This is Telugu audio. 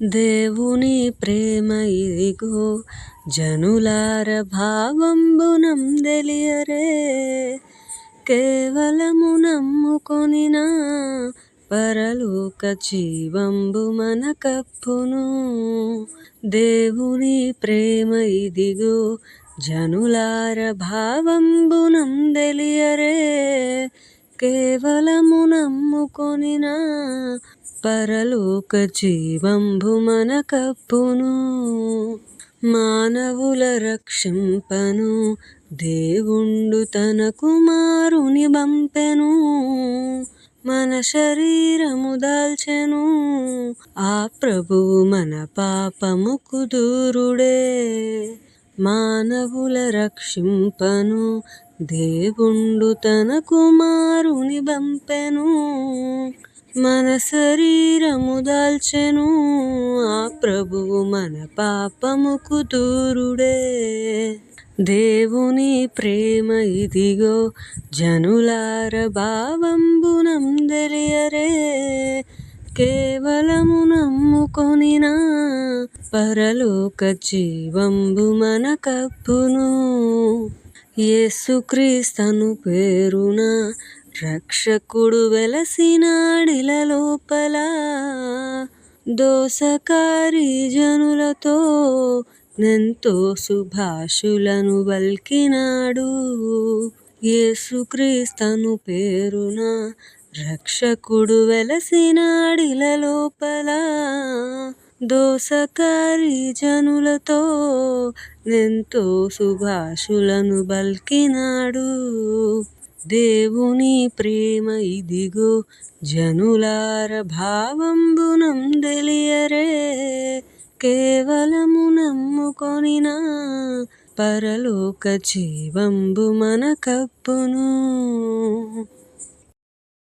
దేవుని ప్రేమ ఇదిగో జనులార భావంబునం తెలియరే, కేవలము నమ్ముకొనిన పరలోక జీవంబు మనకప్పును. దేవుని ప్రేమ ఇదిగో జనులార భావంబునం తెలియరే, కేవలము నమ్ముకొనిన పరలోక జీవంబు మనకప్పును. మానవుల రక్షింపను దేవుండు తన కుమారుని బంపెను, మన శరీరము దాల్చెను ఆ ప్రభువు మన పాపముకు దూరుడే. మానవుల రక్షింపను దేవుండు తన కుమారుని బంపెను, మన శరీరము దాల్చెను ఆ ప్రభువు మన పాపముకు దూరుడే. దేవుని ప్రేమ ఇదిగో జనులార భావంబునం తెలియరే, కేవలము నమ్ముకొనిన పరలోక జీవంబు మనకప్పును. యేసుక్రీస్తను పేరున రక్షకుడు వెలసినాడిల లోపల, దోసకారి జనులతో నెంతో సుభాషులను వల్కినాడు. యేసుక్రీస్తను పేరున రక్షకుడు వెలసినాడిల లోపల, దోసకారి జనులతో నెంతో సుభాషులను బల్కినాడు. దేవుని ప్రేమ ఇదిగో జనులార భావంబునం తెలియరే, కేవలము నమ్ముకొనిన పరలోక జీవంబు మనకప్పును.